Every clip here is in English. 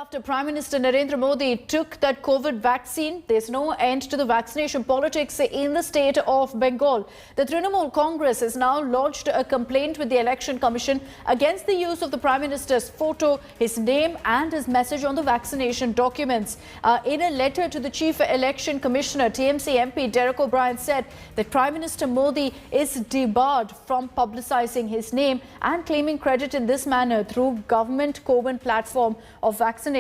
after Prime Minister Narendra Modi took that COVID vaccine, there's no end to the vaccination politics in the state of Bengal. The Trinamool Congress has now lodged a complaint with the Election Commission against the use of the Prime Minister's photo, his name and his message on the vaccination documents. In a letter to the Chief Election Commissioner, TMC MP Derek O'Brien said that Prime Minister Modi is debarred from publicising his name and claiming credit in this manner through government COVIN platform of vaccination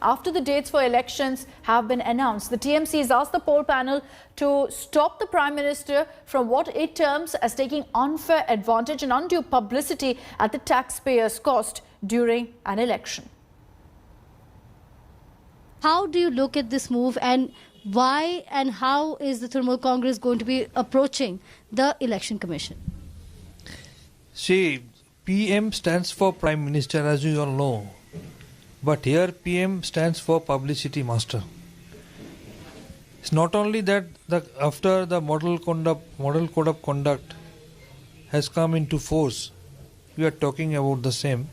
after the dates for elections have been announced. The TMC has asked the poll panel to stop the Prime Minister from what it terms as taking unfair advantage and undue publicity at the taxpayers' cost during an election. How do you look at this move, and why and how is the Trinamool Congress going to be approaching the Election Commission? See, PM stands for Prime Minister, as you all know. But here PM stands for Publicity Master. It's not only that after the Model Code of Conduct has come into force, we are talking about the same.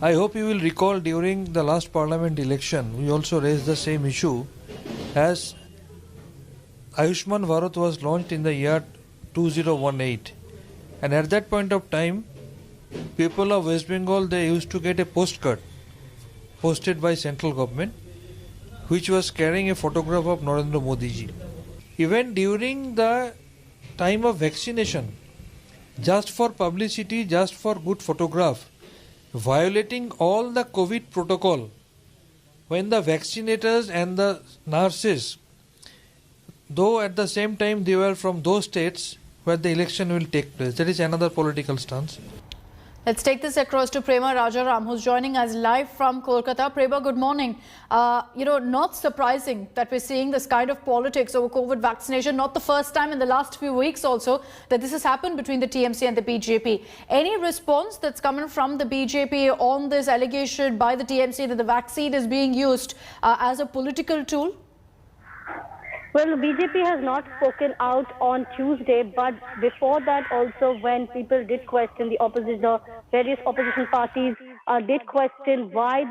I hope you will recall during the last Parliament election, we also raised the same issue as Ayushman Bharat was launched in the year 2018. And at that point of time, people of West Bengal, they used to get a postcard posted by central government, which was carrying a photograph of Narendra Modi ji. Even during the time of vaccination, just for publicity, just for good photograph, violating all the COVID protocol, when the vaccinators and the nurses, though at the same time they were from those states where the election will take place. That is another political stance. Let's take this across to Prema Rajaram, who's joining us live from Kolkata. Prema, good morning. Not surprising that we're seeing this kind of politics over COVID vaccination. Not the first time in the last few weeks also that this has happened between the TMC and the BJP. Any response that's coming from the BJP on this allegation by the TMC that the vaccine is being used as a political tool? Well, the BJP has not spoken out on Tuesday, but before that also, when people did question the opposition, the various opposition parties did question why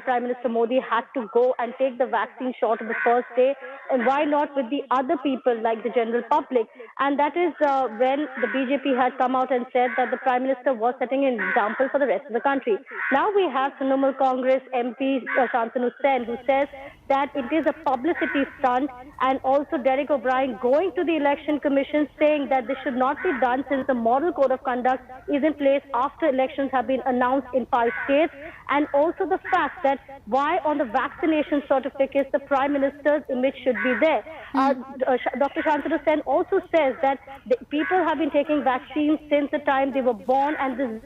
Prime Minister Modi had to go and take the vaccine shot on the first day, and why not with the other people like the general public. And that is when the BJP had come out and said that the Prime Minister was setting an example for the rest of the country. Now we have Trinamool Congress MP Shantanu Sen, who says that it is a publicity stunt, and also Derek O'Brien going to the Election Commission saying that this should not be done since the Model Code of Conduct is in place after elections have been announced in 5 states, and also the fact that why on the vaccination certificates the Prime Minister's image should be there. Dr. Shantanu Sen also says that the people have been taking vaccines since the time they were born, and this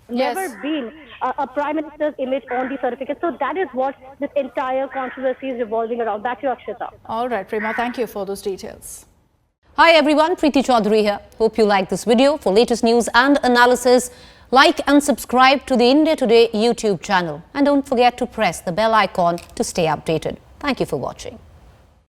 never been a Prime Minister's image on the certificate. So that is what this entire controversy is revolving around. Back to you, Akshita. All right, Prema, thank you for those details. Hi everyone, Preeti Chaudhary here. Hope you like this video. For latest news and analysis, like and subscribe to the India Today YouTube channel. And don't forget to press the bell icon to stay updated. Thank you for watching.